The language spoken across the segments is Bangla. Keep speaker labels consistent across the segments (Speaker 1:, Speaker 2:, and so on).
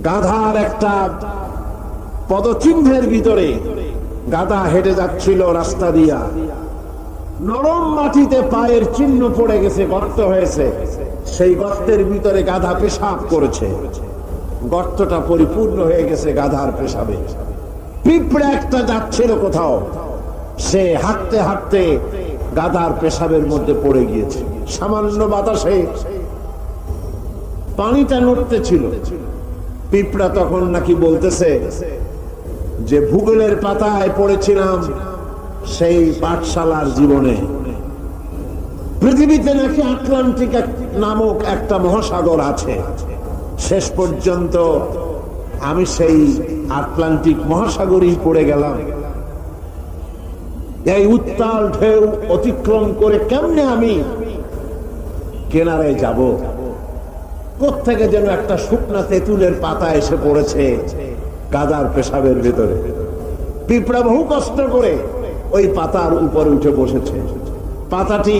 Speaker 1: গাধার একটা পদচিহ্নের ভিতরে গাধা হেঁটে যাচ্ছিল রাস্তা দিয়া, নরম মাটিতে পায়ের চিহ্ন পড়ে গেছে, গর্ত হয়েছে, সেই গর্তের ভিতরে গাধা পেশাব করেছে, গর্তটা পরিপূর্ণ হয়ে গেছে গাধার পেশাবে। পিঁপড়া একটা যাচ্ছিল কোথাও, সে হাঁটতে হাঁটতে গাধার পেশাবের মধ্যে পড়ে গিয়েছে। সামান্য বাতাসে পানিটা নড়তে ছিল। পিঁপড়া তখন নাকি বলতেছে যে ভূগোলের পাতায় পড়েছিলাম সেই পাঠশালার জীবনে, পৃথিবীতে নাকি আটলান্টিক নামক একটা মহাসাগর আছে। শেষ পর্যন্ত আমি সেই আটলান্টিক মহাসাগরেই পড়ে গেলাম। এই উত্তাল ঢেউ অতিক্রম করে কেমনে আমি কিনারে যাব? কোত্থেকে যেন একটা শুকনা তেঁতুলের পাতা এসে পড়েছে গাধার পেশাবের ভেতরে। পিঁপড়া বহু কষ্ট করে ওই পাতার উপরে উঠে বসেছে। পাতাটি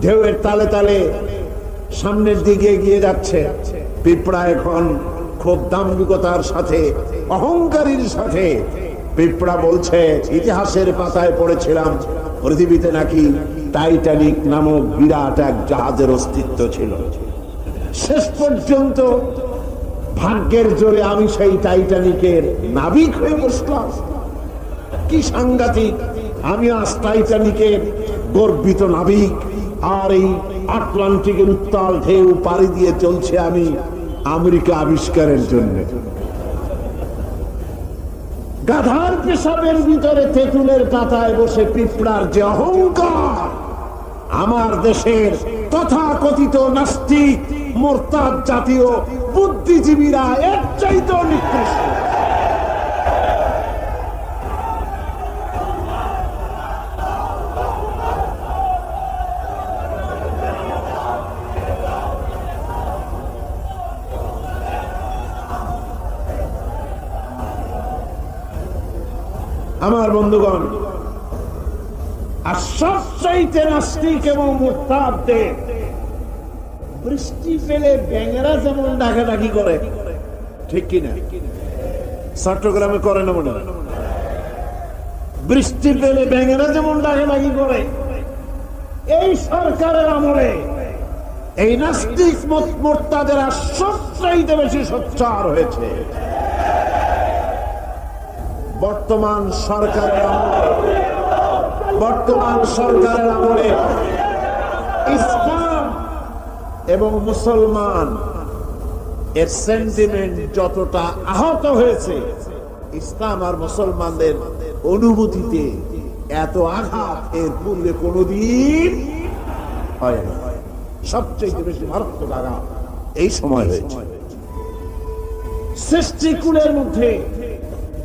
Speaker 1: ঢেউয়ের তালে তালে সামনের দিকে এগিয়ে যাচ্ছে। পিঁপড়া এখন খুব দাম্ভিকতার সাথে, অহংকারীর সাথে পিঁপড়া বলছে, ইতিহাসের পাতায় পড়েছিলাম পৃথিবীতে নাকি টাইটানিক নামক বিরাট এক জাহাজের অস্তিত্ব ছিল। শেষ পর্যন্ত ভাগ্যের জোরে আমি সেই টাইটানিকের নাবিক হয়ে বসলাম। কি সাংঘাতিক! আমি আজ টাইটানিকের গর্বিত নাবিক, আর এই আটলান্টিকের উত্তাল ঢেউ পাড়ি দিয়ে চলছে আমি আমেরিকা আবিষ্কারের জন্য। গাধার পেশাবের ভিতরে তেঁতুলের পাতায় বসে পিঁপড়ার যে অহংকার! আমার দেশের তথাকথিত নাস্তিক মোরতাদ জাতীয় বুদ্ধিজীবীরা এর চাইতেও নিকৃষ্ট। আমার বন্ধুগণ, আর সবচাইতে নাস্তিক এবং মুরতাদদের বৃষ্টি পেলে ব্যাঙেরা যেমন ডাকাডাকি করে, ঠিক কিনা? চট্টগ্রামে করে না মনে হয়? বৃষ্টি পেলে ব্যাঙেরা যেমন ডাকাডাকি করে, এই সরকারের আমলে এই নাস্তিক মুরতাদেরা সবচাইতে বেশি সোচ্চার হয়েছে। বর্তমান সরকারের আমলে ইসলাম এবং মুসলমান এর সেন্টিমেন্ট যতটা আহত হয়েছে, ইসলাম আর মুসলমানদের অনুভূতিতে এত আঘাত এর পূর্বে কোনদিন হয় না। সবচেয়ে বেশি মারাত্মক আঘাত এই সময় হয়েছে। সৃষ্টিকুলের মধ্যে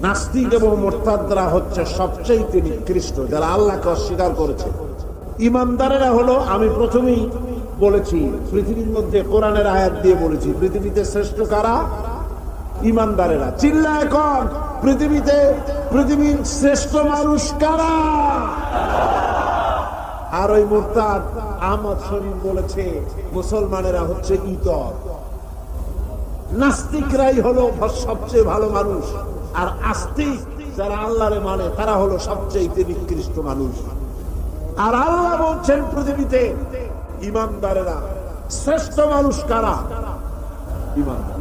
Speaker 1: নাস্তিক এবং মুরতাদরা হচ্ছে সবচেয়ে নিকৃষ্ট, যারা আল্লাহকে অস্বীকার করেছে। ইমানদারেরা হলো, আমি প্রথমেই বলেছি, পৃথিবীর মধ্যে কোরআনের আয়াত দিয়ে বলেছি, পৃথিবীতে শ্রেষ্ঠ কারা? ইমানদারেরা। চিল্লায় কর, পৃথিবীর শ্রেষ্ঠ মানুষ কারা? আর ওই মুরতাদ আহমদ শরীফ বলেছে মুসলমানেরা হচ্ছে ইতর। নাস্তিকরাই হলো সবচেয়ে ভালো মানুষ, আর আস্তিক যারা আল্লাহরে মানে তারা হলো সবচেয়ে নিকৃষ্ট মানুষ। আর আল্লাহ বলছেন পৃথিবীতে ইমানদারেরা শ্রেষ্ঠ মানুষ কারা? ইমানদার।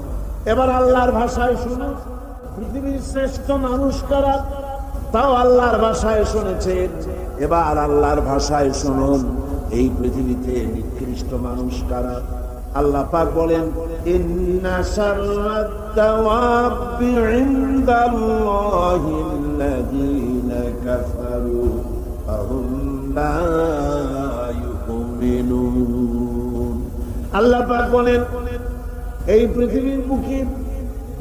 Speaker 1: এবার আল্লাহর ভাষায় শুনুন, পৃথিবীর শ্রেষ্ঠ মানুষ কারা? তাও আল্লাহর ভাষায় শুনেছেন। এবার আল্লাহর ভাষায় শুনুন, এই পৃথিবীতে নিকৃষ্ট মানুষ কারা? আল্লাহ পাক বলেন, ইন্না শাররাদ দাওয়াবি ইনদাল্লাহিল্লাযীনা কাফারু ফাহুম লা ইউমিনুন। আল্লাহ পাক বলেন, এই পৃথিবীর বুকে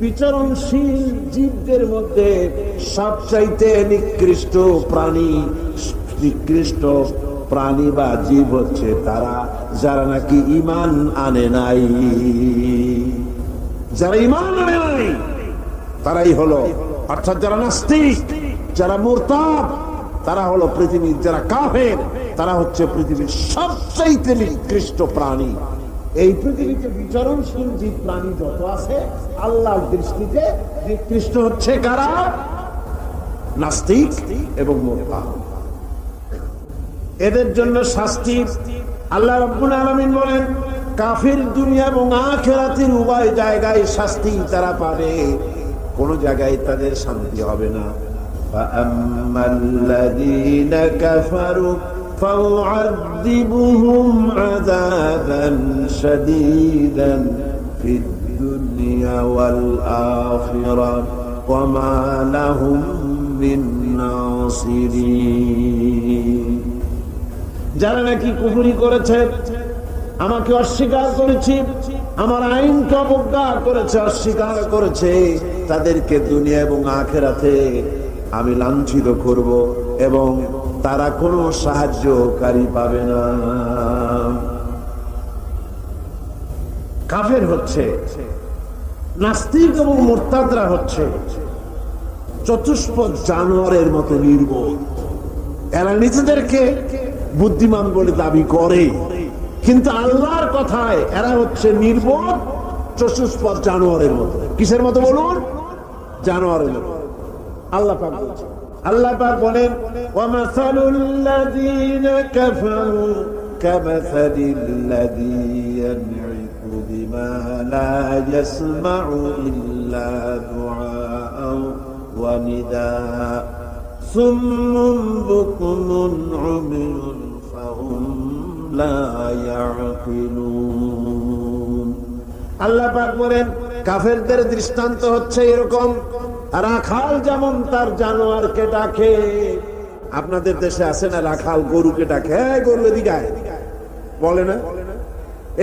Speaker 1: বিচরণশীল জীবদের মধ্যে সবচাইতে নিকৃষ্ট প্রাণী বা জীব হচ্ছে তারা যারা নাকি ঈমান আনে নাই। যারা ঈমান আনে নাই তারাই হলো, অর্থাৎ যারা নাস্তিক, যারা মুরতাদ, তারা হলো পৃথিবীর, যারা কাফের তারা হচ্ছে পৃথিবীর সবচাইতে নিকৃষ্ট প্রাণী। এই পৃথিবীতে বিচরণশীল জীব প্রাণী যত আছে আল্লাহর দৃষ্টিতে নিকৃষ্ট হচ্ছে কারা? নাস্তিক এবং মুরতাদ। এদের জন্য শাস্তি আল্লাহ রাব্বুল আলামিন বলেন, কাফির দুনিয়া এবং আখিরাতের উভয় জায়গায় শাস্তি তারা পাবে, কোন জায়গায় তাদের শান্তি হবে না। ফাআম্মাল্লাযীনা কাফারু ফাউআযিবুহুম আযাবান শাদীদান ফিদ দুনিয়া ওয়াল আখিরাহ ওয়া মা লাহুম মিন নাসিরিন। যারা নাকি কুফরি করেছে, আমাকে অস্বীকার করেছি, আমার আইনকে অবজ্ঞা করেছে, অস্বীকার করেছে, তাদেরকে দুনিয়া এবং আখিরাতে আমি লাঞ্ছিত করব এবং তারা কোনো সাহায্যকারী পাবে না। কাফের হচ্ছে, নাস্তিক এবং মুরতাদরা হচ্ছে চতুষ্পদ জানোয়ারের মতো নির্বোধ। এরা নিজেদেরকে বুদ্ধিমান বলে দাবি করে, কিন্তু আল্লাহর কথায় এরা হচ্ছে নির্বোধ চতুষ্পদ জানোয়ারের মতো। কিসের মতো বলুন? জানোয়ারের মতো। আল্লাহ পাক বলেন, আল্লাহ পাক বলেন, ওয়ামাসালুল লাযীনা কাফারু কামাসালিল লাযী ইয়ানঈকু বিমা লা ইয়াসমাউ ইল্লা দুআআন ওয়া নিদাআ সুম্মুন বুকুমুন উময়ুন ফাহুম লা ইয়াকিলুন। আল্লাহ পাক বলেন, কাফেরদের দৃষ্টান্ত হচ্ছে এরকম, রাখাল যেমন তার জানোয়ারকে ডাকে। আপনাদের দেশে আছে না রাখাল গরুকে ডাকে, হ্যাঁ গরু এদিকে আয়, বলে না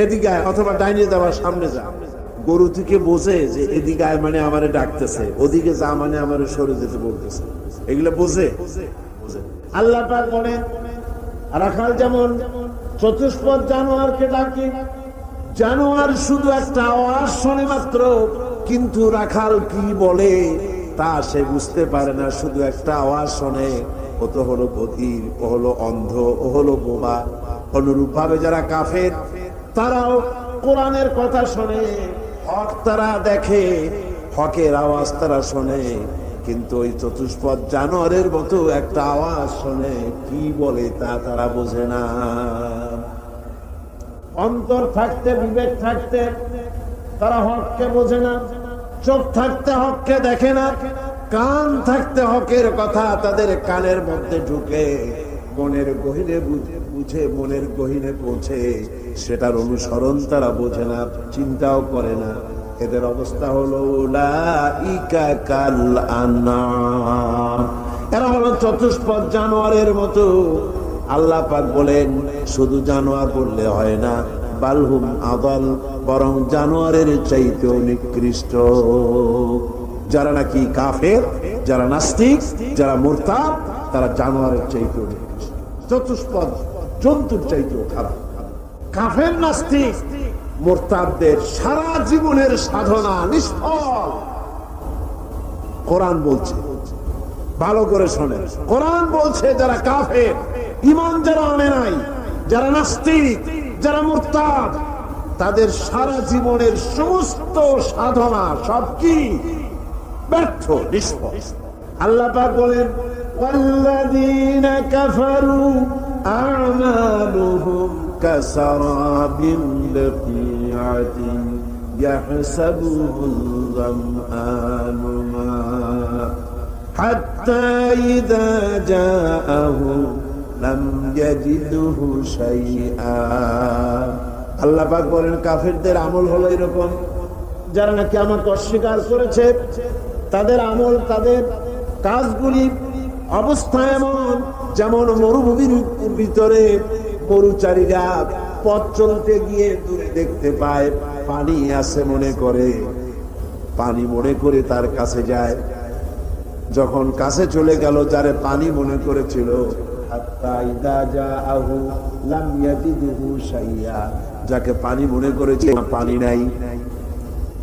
Speaker 1: এদিকে আয়, অথবা ডাইনে যাওয়ার সামনে যা। গরু থেকে বোঝে যে এদিকে আয় মানে আমারে ডাকতেছে, ওদিকে যা মানে আমারে সরে যেতে বলতেছে, এগুলো বোঝে। আল্লাহ পাক বলেন, রাখাল যেমন চতুষ্পদ জানোয়ারকে ডাকে। জানোয়ার শুধু একটা আওয়াজ শোনে মাত্র, কিন্তু রাখাল কি বলে তা সে বুঝতে পারে না, শুধু একটা আওয়াজ শোনে। ও তো হলো বধির, ও হলো অন্ধ, ও হলো বোবা। অনুরূপ ভাবে যারা কাফের, তারাও কোরআনের কথা শোনে, হক তারা দেখে, হকের আওয়াজ তারা শোনে, কিন্তু ওই চতুষ্পদ জানোয়ারের মতো একটা আওয়াজ শোনে, কি বলে তা তারা বোঝে না। অন্তর থাকতে, বিবেক থাকতে তারা হককে বোঝে না, চোখ থাকতে হককে দেখে না, কান থাকতে হকের কথা তাদের কানের মধ্যে ঢুকে মনের গহীনে বুঝে, মনের গহীনে পৌঁছে, সেটার অনুসরণ তারা বোঝে না, চিন্তাও করে না। এদের অবস্থা হলো উলাইকা কাল আনআম, এরা হলো চতুষ্পদ জানোয়ারের মতো। আল্লাহ পাক বলেন, শুধু জানোয়ার বললে হয় না, বালহুম আদাল, বরং জানোয়ারের চাইতেও নিকৃষ্ট। যারা নাকি কাফের, যারা নাস্তিক, যারা মুরতাদ, তারা জানোয়ারের চাইতেও নিকৃষ্ট, চতুষ্পদ জন্তুর চাইতেও খারাপ। কাফের নাস্তিক মুরতাদদের সারা জীবনের সাধনা নিষ্ফল। কোরআন বলছে, ভালো করে শোনেন, কোরআন বলছে যারা কাফের, ঈমান যারা আনে নাই, যারা নাস্তিক, যারা মুরতাদ, তাদের সারা জীবনের সমস্ত সাধনা সব কি? ব্যর্থ, নিষ্ফল। আল্লাহ পাক বলেন, ওয়াল্লাযীনা কাফারু আ'মালুহুম কাসারাবিন বিকিআতিন ইয়াহসাবুহুল যামআনু মা'আ হাত্তা ইযা জাআহু লাম ইয়াজিদহু শাইআ। আল্লাহ পাক বলেন, কাফেরদের আমল হলো এরকম, যারা নাকি আমাকে অস্বীকার করেছে, তাদের আমল, তাদের কাজগুলি অবস্থা এমন যেমন মরুভূমির ভিতরে মরুচারীরা পথ চলতে গিয়ে দূরে দেখতে পায় পানি আছে, মনে করে পানি মনে করে তার কাছে যায়। যখন কাছে চলে গেল, যারে পানি মনে করেছিল, যাকে পানি মনে করেছে পানি নাই।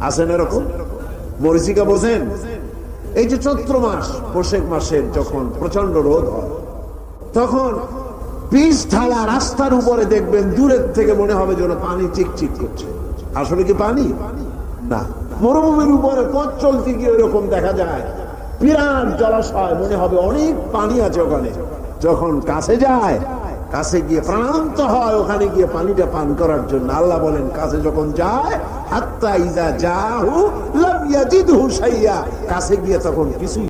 Speaker 1: আছেন এরকম? মরিচিকা বোঝেন? এই যে চৈত্র মাস, বৈশাখ মাসের যখন প্রচন্ড রোদ হয়, তখন বীজ ঢালা রাস্তার উপরে দেখবেন দূরের থেকে মনে হবে যেন পানি চিকচিক করছে, আসলে কি পানি না। মরুভূমির উপরে পথ চলতে গিয়ে ওরকম দেখা যায়, বিরাট জলাশয়, মনে হবে অনেক পানি আছে ওখানে। যখন কাছে যায়, কাছে গিয়ে প্রাণান্ত হয় ওখানে গিয়ে পানিটা পান করার জন্য। আল্লাহ বলেন কাছে যখন যায়, হাত্তা ইযা জাহু লাম ইয়াজিদহু শাইয়া, কাছে গিয়ে তখন কিছু